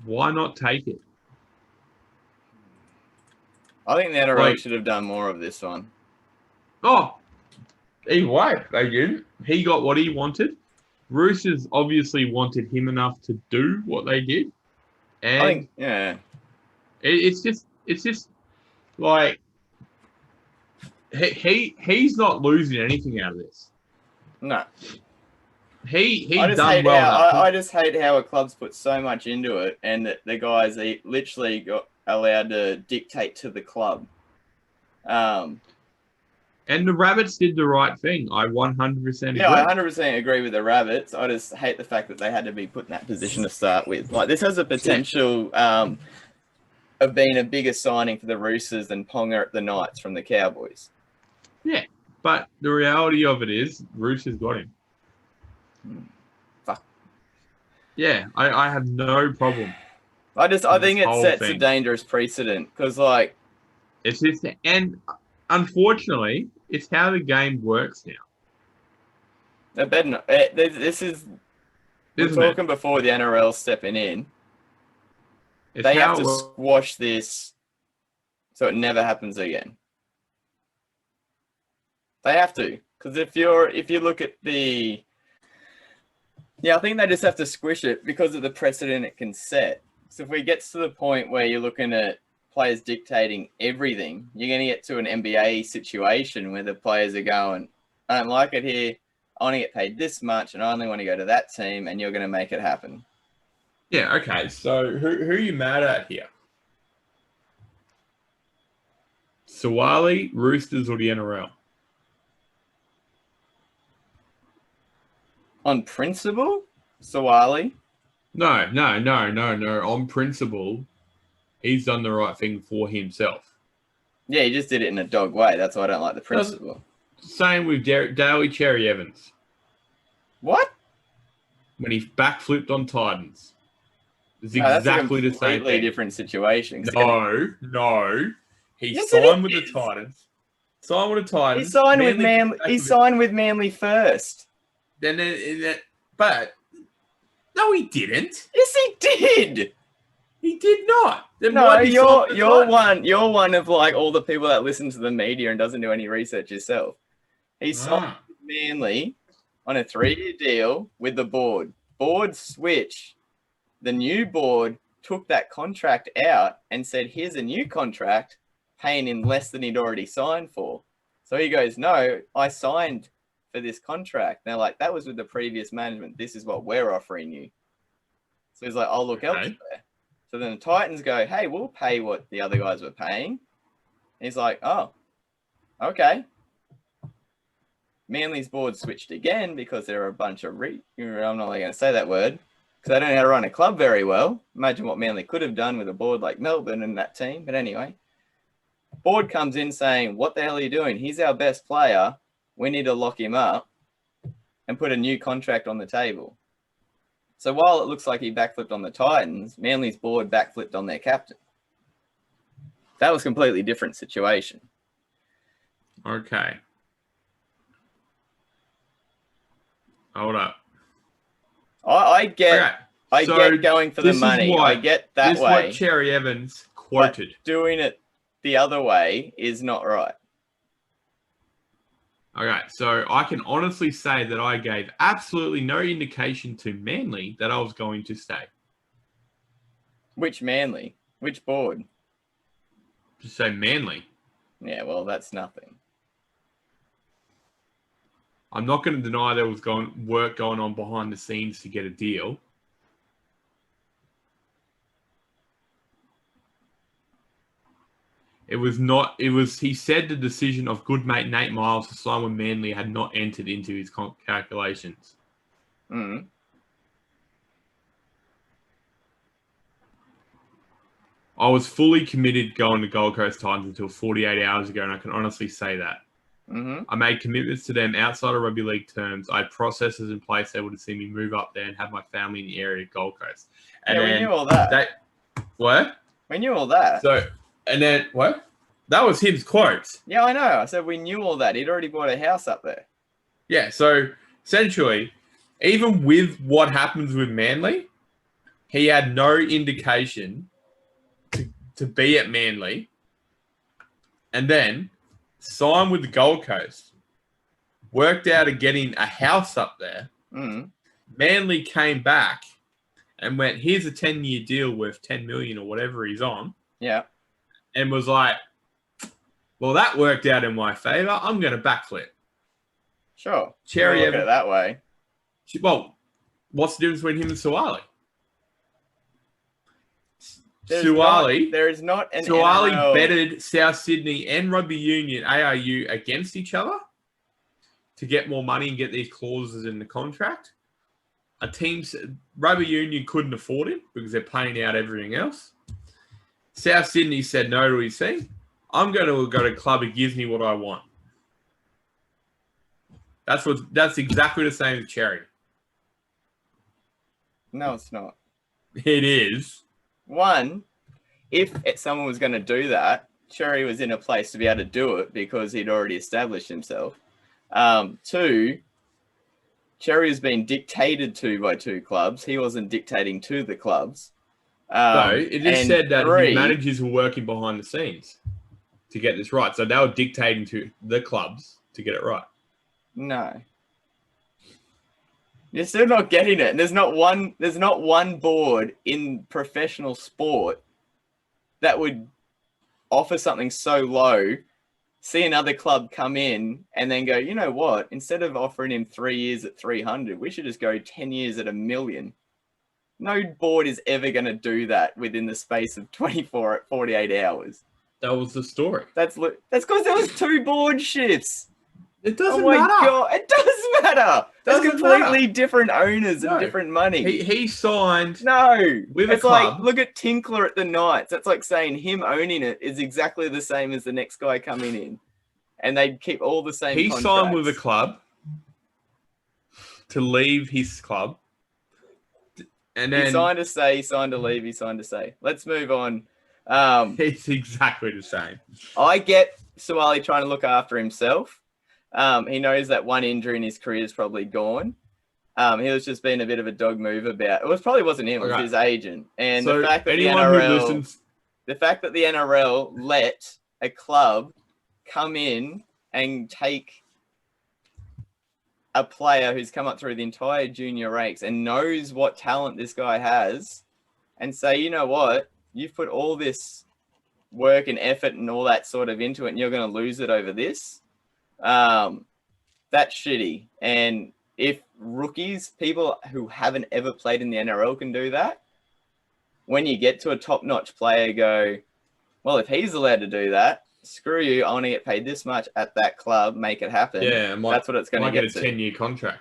Why not take it? I think the NRL should have done more of this one. Oh, either way, they did. He got what he wanted. Roosters obviously wanted him enough to do what they did. And I think, yeah. It's just like he's not losing anything out of this. No. He I just done hate well how enough. I just hate how a club's put so much into it, and that the guys literally got allowed to dictate to the club. And the Rabbits did the right thing. I 100% agree. Yeah, I 100% agree with the Rabbits. I just hate the fact that they had to be put in that position to start with. Like, this has a potential of being a bigger signing for the Roosters than Ponga at the Knights from the Cowboys. Yeah, but the reality of it is, Roosters got him. Fuck. Yeah, I have no problem. I think it sets a dangerous precedent because, like, it's just, and unfortunately, it's how the game works now. This is. We're talking before the NRL stepping in. They have to squash this so it never happens again. They have to, because if you look at I think they just have to squish it because of the precedent it can set. So if we get to the point where you're looking at players dictating everything, you're going to get to an NBA situation where the players are going, I don't like it here, I want to get paid this much, and I only want to go to that team, and you're going to make it happen. Yeah, okay. So who are you mad at here? Suwali, Roosters, or the NRL? On principle, Suwali. No. On principle, he's done the right thing for himself. Yeah, he just did it in a dog way. That's why I don't like the principle. Same with Daly Cherry Evans. What? When he backflipped on Titans. It's exactly the same thing. That's a completely different situation. No. He signed with the Titans. He signed with Manly first. But no, he didn't. Yes, he did. He did not. Then No, why'd he sign with the you're Titans? one of like all the people that listen to the media and doesn't do any research yourself. He signed with Manly on a 3-year deal with the board. Board switch. The new board took that contract out and said, here's a new contract, paying him less than he'd already signed for. So he goes, no, I signed for this contract. They're like, that was with the previous management. This is what we're offering you. So he's like, I'll look elsewhere. So then the Titans go, hey, we'll pay what the other guys were paying. And he's like, oh, okay. Manly's board switched again because there are a bunch of I'm not really going to say that word because they don't know how to run a club very well. Imagine what Manly could have done with a board like Melbourne and that team. But anyway, board comes in saying, what the hell are you doing? He's our best player. We need to lock him up and put a new contract on the table. So while it looks like he backflipped on the Titans, Manly's board backflipped on their captain. That was a completely different situation. Okay. Hold up. I get going for the money. I get that this way. This is what Cherry Evans quoted. But doing it the other way is not right. Okay, so I can honestly say that I gave absolutely no indication to Manly that I was going to stay. Which Manly? Which board? Just say Manly. Yeah, well, that's nothing. I'm not going to deny there was work going on behind the scenes to get a deal. He said the decision of good mate Nate Miles to sign with Manly had not entered into his calculations. Mm. I was fully committed going to Gold Coast Titans until 48 hours ago, and I can honestly say that. Mm-hmm. I made commitments to them outside of rugby league terms. I had processes in place able to see me move up there and have my family in the area of Gold Coast. And we knew all that. What? We knew all that. So, and then, what? That was his quotes. Yeah, I know. I said we knew all that. He'd already bought a house up there. Yeah, so essentially, even with what happens with Manly, he had no indication to be at Manly. And then signed with the Gold Coast, worked out of getting a house up there. Mm. Manly came back and went, here's a 10-year deal worth $10 million or whatever he's on. Yeah. And was like, well, that worked out in my favor. I'm going to backflip. Sure. Cherry look at it that way. Well, what's the difference between him and Suwali? There is not an Suwali NRL... betted South Sydney and Rugby Union ARU against each other to get more money and get these clauses in the contract. Rugby Union couldn't afford it because they're paying out everything else. South Sydney said no to his thing. I'm going to go to a club that gives me what I want. That's exactly the same as Cherry. No, it's not. It is. One, if someone was going to do that, Cherry was in a place to be able to do it because he'd already established himself. Two, Cherry was being dictated to by two clubs. He wasn't dictating to the clubs. No, it just said that his managers were working behind the scenes to get this right. So they were dictating to the clubs to get it right. No. You're still not getting it. There's not one board in professional sport that would offer something so low, see another club come in and then go, you know what? Instead of offering him 3 years at 300, we should just go 10 years at $1 million. No board is ever going to do that within the space of 48 hours. That was the story. That's because there was 2 board shifts. It doesn't matter. God, it does matter. There's completely different owners and different money. He signed with a club. Like, look at Tinkler at the Knights. That's like saying him owning it is exactly the same as the next guy coming in. And they keep all the same contracts. Signed with a club to leave his club. And then he signed to stay, he signed to leave, he signed to stay. Let's move on. It's exactly the same. I get Suwali trying to look after himself. He knows that one injury in his career is probably gone. He was just being a bit of a dog move about it. It probably wasn't him, it was his agent. And So the fact that the fact that the NRL let a club come in and take a player who's come up through the entire junior ranks and knows what talent this guy has and say, you know what, you've put all this work and effort and all that sort of into it and you're going to lose it over this. That's shitty. And if rookies, people who haven't ever played in the NRL can do that, when you get to a top-notch player, go, well, if he's allowed to do that, screw you, I want to get paid this much at that club, make it happen. Yeah, that's what it's going to get a 10-year contract.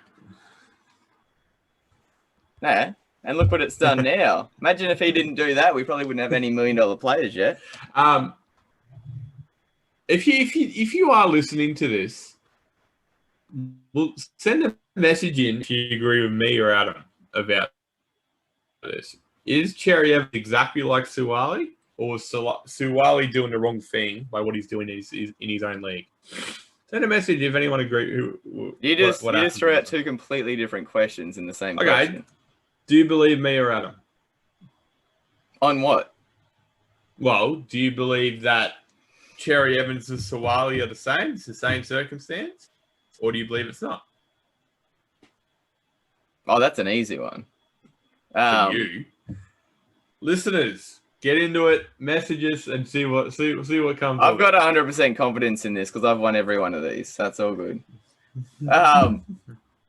Yeah, and look what it's done now. Imagine if he didn't do that, we probably wouldn't have any $1 million players yet. If you are listening to this, well, send a message in if you agree with me or Adam about this. Is Cherry Evans exactly like Suwali? Or was Suwali doing the wrong thing by what he's doing in his own league? Send a message if anyone agrees. You just threw out two completely different questions in the same question. Do you believe me or Adam? On what? Well, do you believe that Cherry Evans and Suwali are the same? It's the same circumstance? Or do you believe it's not? Oh, that's an easy one. For you. Listeners, get into it, message us, and see what comes. I've got 100% confidence in this because I've won every one of these. That's all good. On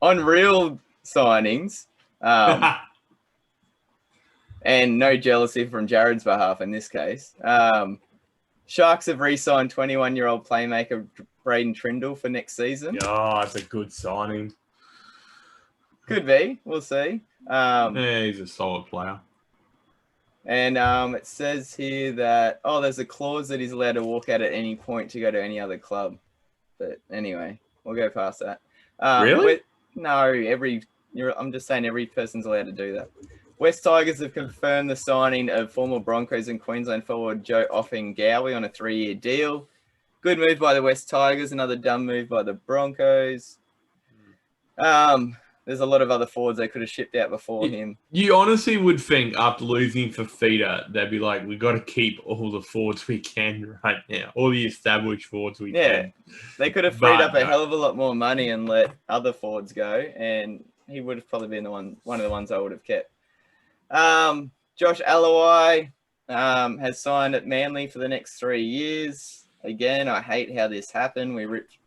real signings, and no jealousy from Jared's behalf in this case, Sharks have re-signed 21-year-old playmaker Braden Trindle for next season. Oh, that's a good signing. Could be. We'll see. Yeah, he's a solid player. And it says here that, there's a clause that he's allowed to walk out at any point to go to any other club. But anyway, we'll go past that. Really? No, I'm just saying every person's allowed to do that. West Tigers have confirmed the signing of former Broncos and Queensland forward Joe Offengowie on a 3-year deal. Good move by the West Tigers, another dumb move by the Broncos. There's a lot of other forwards they could have shipped out before him. You honestly would think after losing Fafita, they'd be like, we've got to keep all the forwards we can right now. All the established forwards we can. Yeah, they could have freed up a hell of a lot more money and let other forwards go, and he would have probably been one of the ones I would have kept. Josh Alawai has signed at Manly for the next 3 years. Again, I hate how this happened. We ripped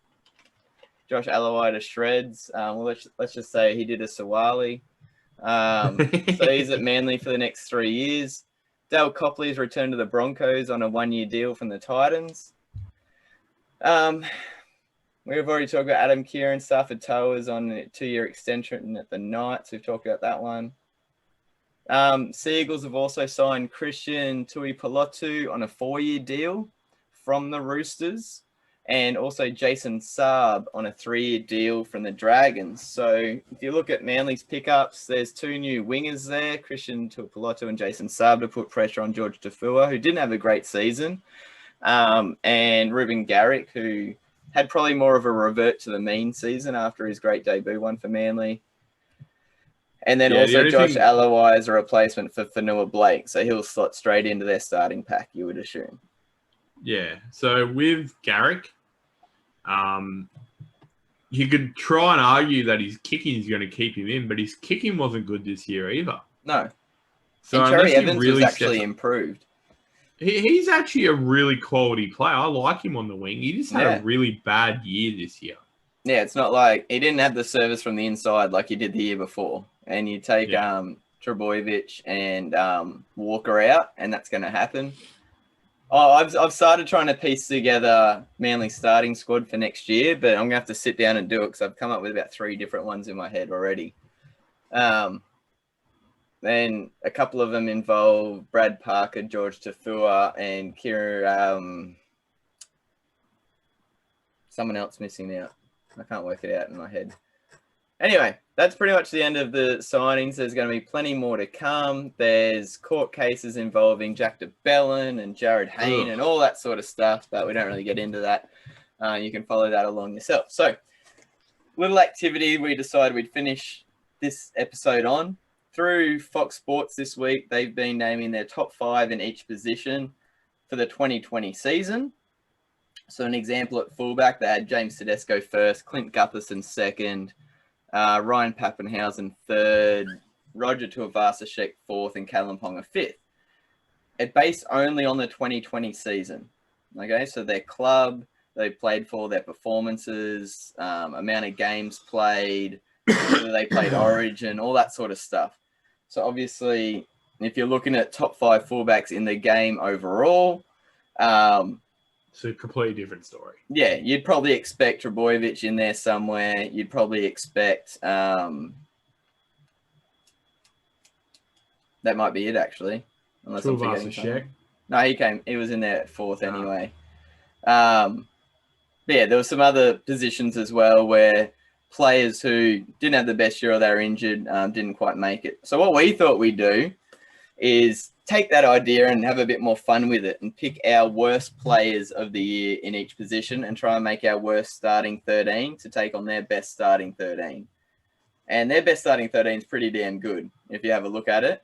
Josh Alawai to shreds. Let's just say he did a Suwali. So he's at Manly for the next 3 years. Dale Copley's returned to the Broncos on a 1-year deal from the Titans. We've already talked about Adam Kieran, Stafford Towers on a 2-year extension at the Knights. We've talked about that one. Seagulls have also signed Christian Tuipulotu on a 4-year deal from the Roosters, and also Jason Saab on a 3-year deal from the Dragons. So if you look at Manly's pickups, there's 2 new wingers there, Christian Tuipulotu and Jason Saab, to put pressure on George Tafua, who didn't have a great season, and Ruben Garrick, who had probably more of a revert to the mean season after his great debut one for Manly. And then also Josh Alawai as a replacement for Fanua Blake. So he'll slot straight into their starting pack, you would assume. Yeah. So with Garrick, you could try and argue that his kicking is going to keep him in, but his kicking wasn't good this year either. No. So and Cherry Evans was actually improved. He's actually a really quality player. I like him on the wing. He just had a really bad year this year. Yeah, it's not like he didn't have the service from the inside like he did the year before. And you take Trebojevic and Walker out, and that's going to happen. I've started trying to piece together Manly's starting squad for next year, but I'm going to have to sit down and do it because I've come up with about 3 different ones in my head already. Then a couple of them involve Brad Parker, George Tafua, and Kira. Someone else missing out. I can't work it out in my head. Anyway, that's pretty much the end of the signings. There's going to be plenty more to come. There's court cases involving Jack DeBellin and Jared Hayne and all that sort of stuff, but we don't really get into that. You can follow that along yourself. So, little activity. We decided we'd finish this episode on. Through Fox Sports this week, they've been naming their top 5 in each position for the 2020 season. So an example at fullback, they had James Tedesco first, Clint Gutherson second, Ryan Pappenhausen third, Roger Tuivasa-Sheck fourth, and Callum Ponga fifth. It based only on the 2020 season. Okay, so their club they played for, their performances, amount of games played, whether they played Origin, all that sort of stuff. So obviously, if you're looking at top 5 fullbacks in the game overall, it's a completely different story. Yeah, you'd probably expect Trbojevic in there somewhere. You'd probably expect that might be it actually, unless I'm forgetting something. No, he was in there at 4th anyway. But yeah, there were some other positions as well where players who didn't have the best year or they were injured didn't quite make it. So what we thought we'd do is take that idea and have a bit more fun with it and pick our worst players of the year in each position and try and make our worst starting 13 to take on their best starting 13. And their best starting 13 is pretty damn good if you have a look at it.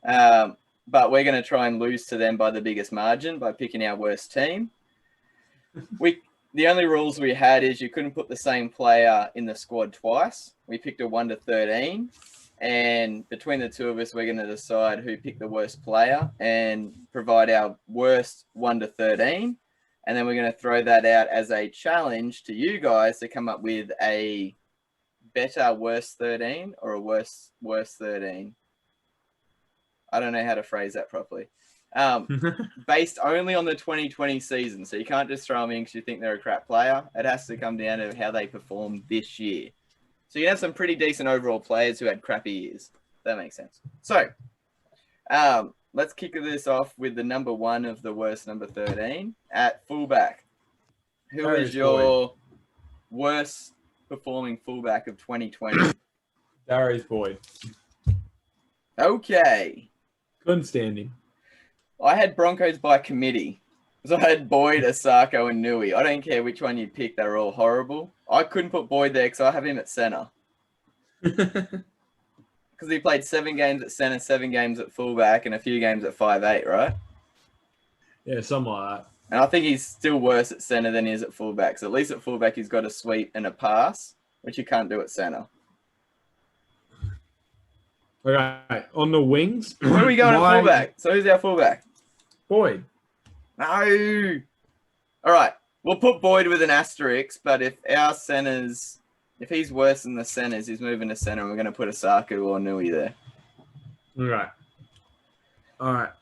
But we're going to try and lose to them by the biggest margin by picking our worst team. The only rules we had is you couldn't put the same player in the squad twice. We picked a 1 to 13. And between the two of us, we're going to decide who picked the worst player and provide our worst 1 to 13. And then we're going to throw that out as a challenge to you guys to come up with a better worst 13 or a worse 13. I don't know how to phrase that properly. Based only on the 2020 season. So you can't just throw them in because you think they're a crap player. It has to come down to how they performed this year. So you have some pretty decent overall players who had crappy years. That makes sense. So let's kick this off with the number 1 of the worst number 13 at fullback. Who is your worst performing fullback of 2020? Darius Boyd. Okay. Couldn't stand him. I had Broncos by committee. So I had Boyd, Asako, and Nui. I don't care which one you pick. They're all horrible. I couldn't put Boyd there because I have him at centre. Because he played 7 games at centre, 7 games at fullback, and a few games at 5'8", right? Yeah, something like that. And I think he's still worse at centre than he is at fullback. So at least at fullback, he's got a sweep and a pass, which you can't do at centre. Okay, on the wings. Where are we going at fullback? So who's our fullback? Boyd. No. All right. We'll put Boyd with an asterisk, but if our centres, if he's worse than the centres, he's moving to centre, and we're going to put Asako or Nui there. All right.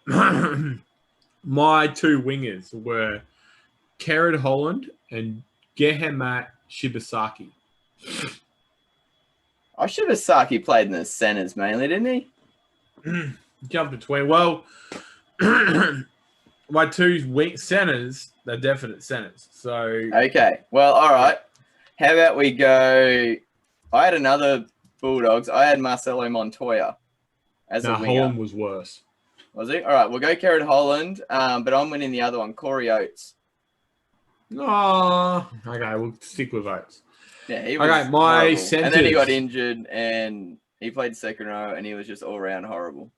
My 2 wingers were Kerrod Holland and Gehemat Shibasaki. Shibasaki played in the centres mainly, didn't he? Jumped between. Well, my 2 centres, they're definite centres. So okay. Well, all right. How about we go? I had another Bulldogs. I had Marcelo Montoya as a winger. Holland was worse. Was he? All right. We'll go Kerrod Holland, but I'm winning the other one, Corey Oates. Oh, okay. We'll stick with Oates. Yeah, he was okay. My horrible. centres. And then he got injured, and he played second row, and he was just all round horrible.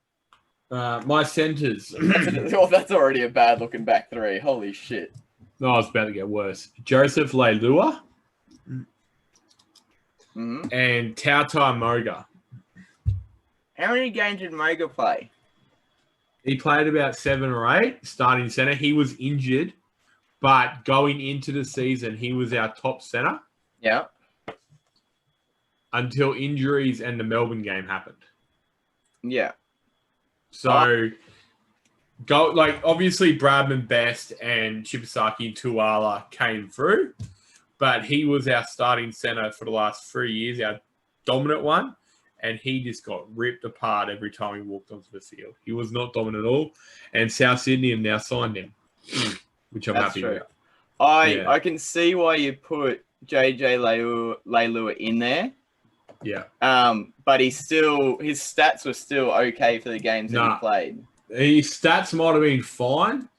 My centres. That's already a bad looking back 3. Holy shit. No, it's about to get worse. Joseph Leilua and Tautai Moga. How many games did Moga play? He played about 7 or 8 starting centre. He was injured, but going into the season, he was our top centre. Yeah. Until injuries and the Melbourne game happened. Yeah. So, obviously Bradman Best and Shibasaki and Tuala came through, but he was our starting centre for the last 3 years, our dominant one, and he just got ripped apart every time he walked onto the field. He was not dominant at all, and South Sydney have now signed him, which I'm happy with. I can see why you put JJ Leilua in there. Yeah. But his stats were still okay for the games that he played. His stats might have been fine,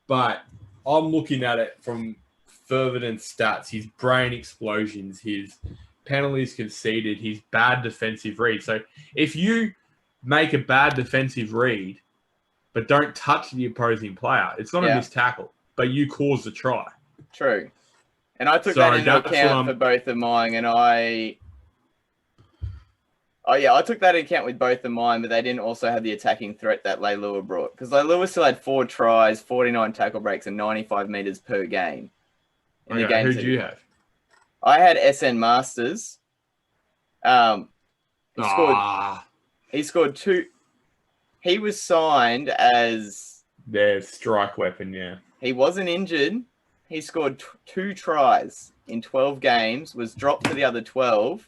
but I'm looking at it from further than stats. His brain explosions, his penalties conceded, his bad defensive read. So if you make a bad defensive read but don't touch the opposing player, it's not a missed tackle, but you cause the try. True. And I took that into account for both of mine, and I took that into account with both of mine, but they didn't also have the attacking threat that Leilua brought. Because Leilua still had 4 tries, 49 tackle breaks, and 95 metres per game. In the games. Who do you have? I had SN Masters. He scored 2. He was signed as their strike weapon, yeah. He wasn't injured. He scored 2 tries in 12 games, was dropped for the other 12,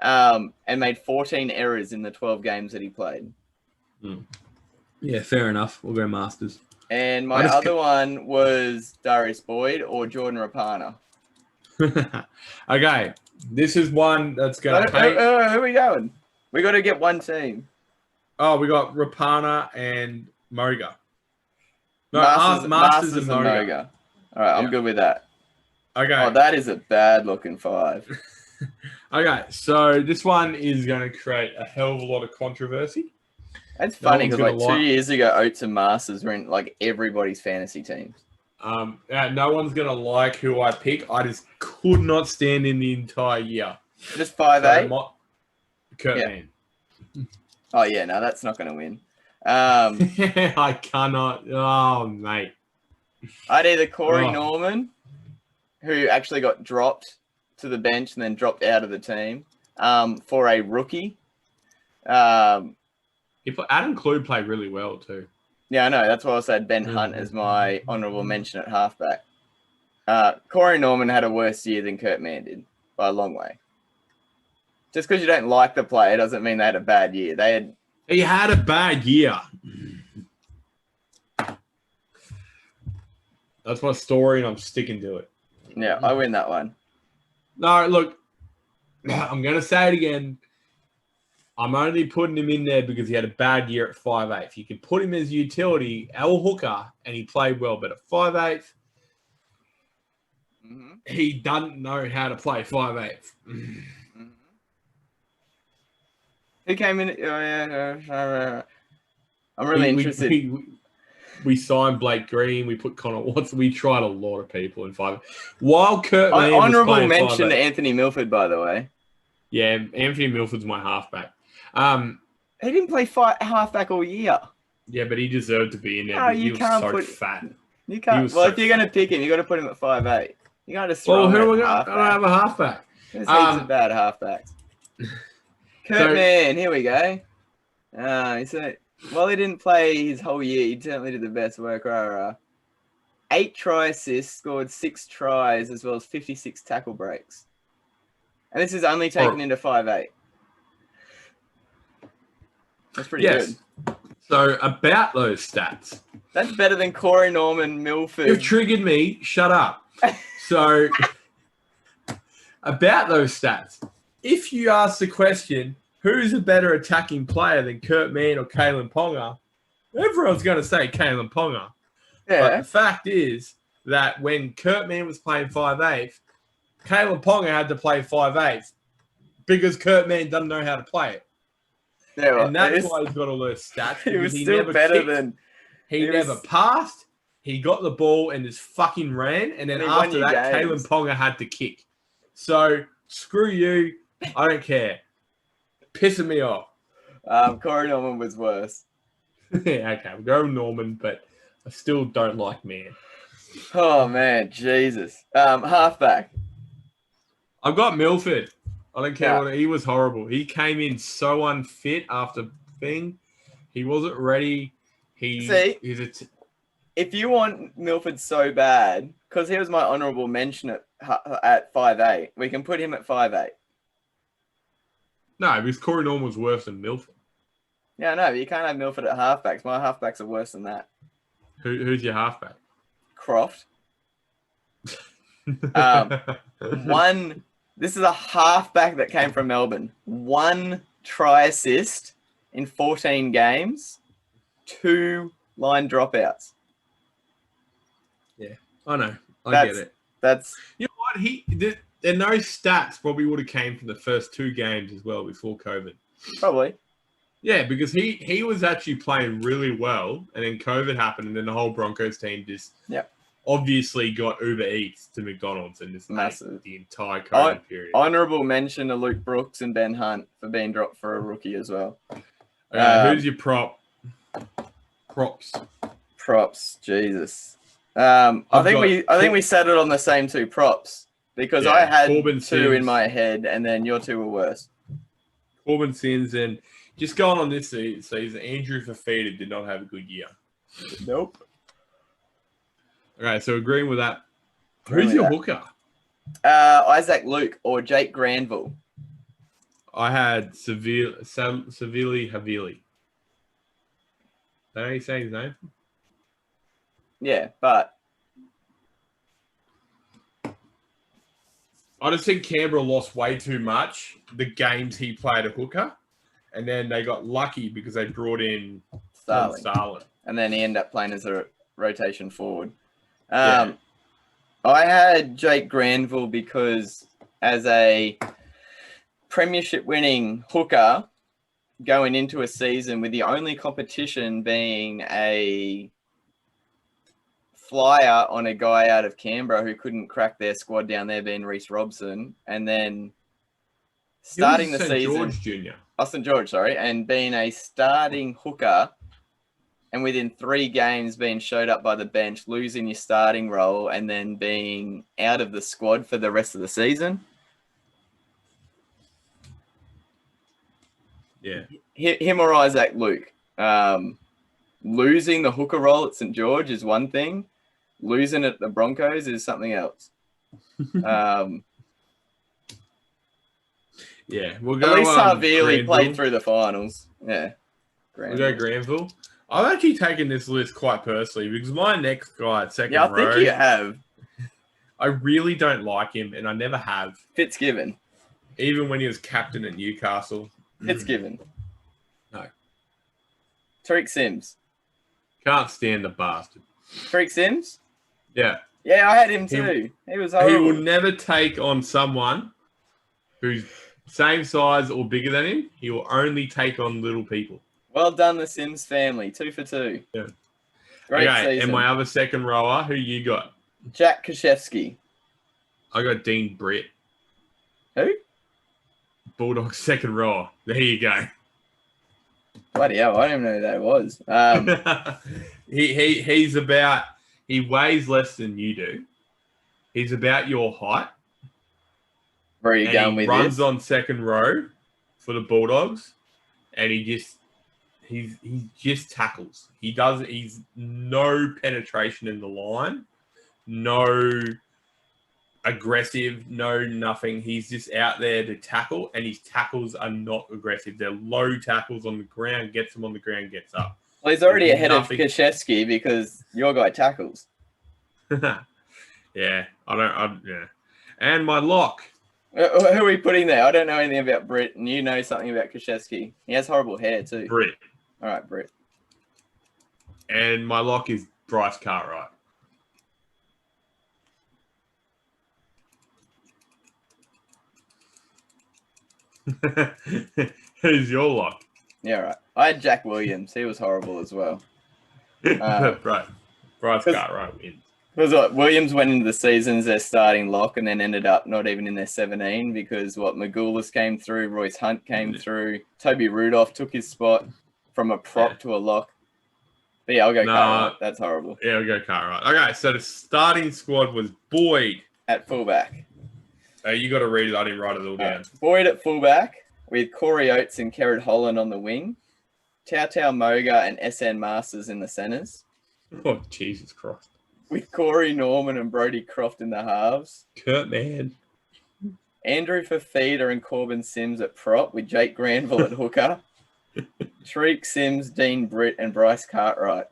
and made 14 errors in the 12 games that he played. Yeah, fair enough. We'll go Masters. And my other one was Darius Boyd or Jordan Rapana. Okay, this is one that's going to pay. Who are we going? We got to get one team. Oh, we got Rapana and Moga. No, Masters and Moga. All right, I'm good with that. Okay. Oh, that is a bad-looking 5. Okay, so this one is going to create a hell of a lot of controversy. That's funny because 2 years ago, Oates and Masters were in everybody's fantasy teams. No one's going to like who I pick. I just could not stand in the entire year. Just 5'8"? Kurt Mann. Oh, yeah, no, that's not going to win. I cannot. Oh, mate. I'd either Corey Norman, who actually got dropped to the bench and then dropped out of the team, for a rookie. Adam Kluge played really well too. Yeah, I know. That's why I said Ben Hunt as my honourable mention at halfback. Corey Norman had a worse year than Kurt Mann did by a long way. Just because you don't like the player doesn't mean they had a bad year. He had a bad year. That's my story, and I'm sticking to it. Yeah, I win that one. No, look, I'm going to say it again. I'm only putting him in there because he had a bad year at 5'8". You can put him as utility, L hooker, and he played well. But at 5'8", he doesn't know how to play 5'8". Who came in? I'm really interested. We signed Blake Green. We put Connor Watson. We tried a lot of people in 5'8". While Kurt Mann honourable mention to Anthony Milford, by the way. Yeah, Anthony Milford's my halfback. He didn't play halfback all year. Yeah, but he deserved to be in there. No, he was so fat. You can't. Well, if you're going to pick him, you got to put him at 5'8". You can't just throw him. Well, who are we going to have a halfback? There's heaps of bad halfbacks. Kurt Mann, here we go. He said, well, he didn't play his whole year. He certainly did the best work. 8 try assists, scored 6 tries, as well as 56 tackle breaks. And this is only taken into 5'8". That's pretty good. So about those stats. That's better than Corey Norman, Milford. You've triggered me. Shut up. So about those stats. If you ask the question, who's a better attacking player than Kurt Mann or Kalen Ponga, everyone's going to say Kalen Ponga. Yeah. But the fact is that when Kurt Mann was playing 5'8", Kalen Ponga had to play 5'8" because Kurt Mann doesn't know how to play it. Yeah, well, and that's why he's got all those stats. He was still better than... He never passed. He got the ball and just fucking ran. And then after that, Kalen Ponga had to kick. So, screw you. I don't care. Pissing me off. Corey Norman was worse. Yeah, okay. We'll go Norman, but I still don't like Mann. Oh, man. Jesus. Halfback. I've got Milford. I don't care what he was horrible. He came in so unfit after thing. He wasn't ready. If you want Milford so bad, because he was my honourable mention at 5'8", we can put him at 5'8". No, because Corey Norman was worse than Milford. Yeah, no, but you can't have Milford at halfbacks. My halfbacks are worse than that. Who's your halfback? Croft. This is a halfback that came from Melbourne. 1 try assist in 14 games. 2 line dropouts. Yeah, I know. I get it. That's... You know what? And those stats probably would have came from the first 2 games as well before COVID. Probably. Yeah, because he was actually playing really well, and then COVID happened, and then the whole Broncos team just obviously got Uber Eats to McDonald's and just massive ate the entire COVID period. Honourable mention to Luke Brooks and Ben Hunt for being dropped for a rookie as well. Who's your prop? Props, Jesus. I think we settled on the same 2 props because I had Corbin 2 Sims in my head, and then your 2 were worse. Corbin Sims, and just going on this season, Andrew Fafita did not have a good year. Nope. Okay, so agreeing with that. Who's your hooker? Isaac Luke or Jake Granville. I had Savili Havili. Is that how you say his name? Yeah, but I just think Canberra lost way too much the games he played a hooker, and then they got lucky because they brought in Starling. And then he ended up playing as a rotation forward. I had Jake Granville because as a premiership winning hooker going into a season with the only competition being a flyer on a guy out of Canberra who couldn't crack their squad down there being Reece Robson, and then starting the season... St. George, sorry, and being a starting hooker and within 3 games being showed up by the bench, losing your starting role, and then being out of the squad for the rest of the season. Yeah. Him or Isaac Luke. Losing the hooker role at St. George is one thing. Losing at the Broncos is something else. Yeah, we'll go. At least Harvey played through the finals. Yeah. We'll go Granville. I've actually taken this list quite personally because my next guy at second row. Yeah, I think you have. I really don't like him, and I never have. Fitzgibbon. Even when he was captain at Newcastle. Fitzgibbon. No. Tariq Sims. Can't stand the bastard. Tariq Sims? Yeah. Yeah, I had him too. He was horrible. He will never take on someone who's same size or bigger than him. He will only take on little people. Well done, the Sims family. 2 for 2. Yeah. Great okay, season. And my other second rower, who you got? Jack Krzyzewski. I got Dean Britt. Who? Bulldogs second rower. There you go. Bloody hell, I don't even know who that was. He weighs less than you do. He's about your height. Where are you going with this? He runs on second row for the Bulldogs, and he just tackles. He's no penetration in the line, no aggressive, no nothing. He's just out there to tackle, and his tackles are not aggressive. They're low tackles on the ground, gets them on the ground, gets up. Well, he's already ahead of Krzyzewski because your guy tackles. Yeah. And my lock. Who are we putting there? I don't know anything about Britt, and you know something about Krzyzewski. He has horrible hair too. Britt. All right, Britt. And my lock is Bryce Cartwright. Who's your lock? Yeah, right. I had Jack Williams. He was horrible as well. Right. Bryce Cartwright wins. Because Williams went into the season as their starting lock and then ended up not even in their 17 because Magoulas came through, Royce Hunt came through, Toby Rudolph took his spot from a prop to a lock. But yeah, I'll go Cartwright. That's horrible. Yeah, I'll go Cartwright. Okay, so the starting squad was Boyd. At fullback. You got to read it. I didn't write it all down. Boyd at fullback with Corey Oates and Kerrod Holland on the wing. Tau Moga and SN Masters in the centres. Oh, Jesus Christ. With Corey Norman and Brodie Croft in the halves. Kurt Man. Andrew Fafita and Corbin Sims at prop with Jake Granville at hooker. Tariq Sims, Dean Britt and Bryce Cartwright.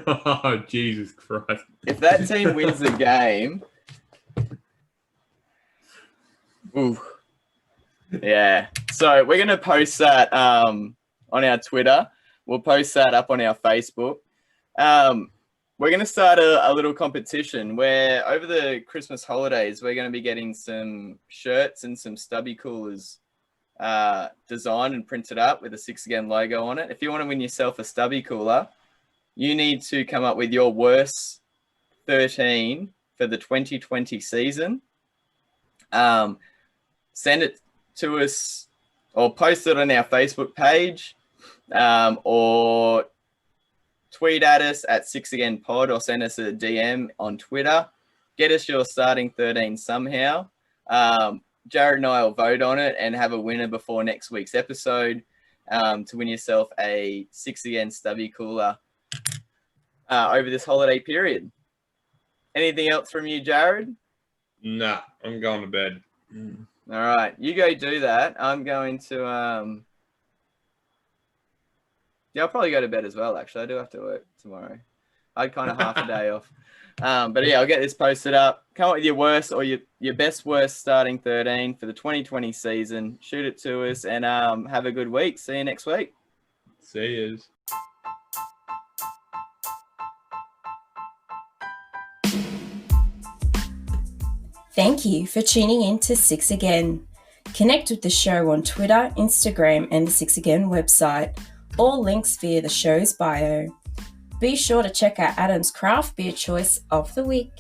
Oh, Jesus Christ. If that team wins the game... Ooh. Yeah. So we're going to post that on our Twitter. We'll post that up on our Facebook. we're going to start a little competition where over the Christmas holidays, we're going to be getting some shirts and some stubby coolers designed and printed up with a 6 Again logo on it. If you want to win yourself a stubby cooler, you need to come up with your worst 13 for the 2020 season. Send it to us or post it on our Facebook page, or tweet at us at 6 Again Pod, or send us a DM on Twitter. Get us your starting 13 somehow. Jared and I will vote on it and have a winner before next week's episode to win yourself a 6 Again Stubby Cooler over this holiday period. Anything else from you, Jared? Nah, I'm going to bed. All right, you go do that. I'm going to I'll probably go to bed as well, actually. I do have to work tomorrow. I had kind of half a day off. But yeah, I'll get this posted up. Come up with your worst or your best worst starting 13 for the 2020 season. Shoot it to us and have a good week. See you next week. See yous. Thank you for tuning in to 6 Again. Connect with the show on Twitter, Instagram, and the 6 Again website. All links via the show's bio. Be sure to check out Adam's craft beer choice of the week.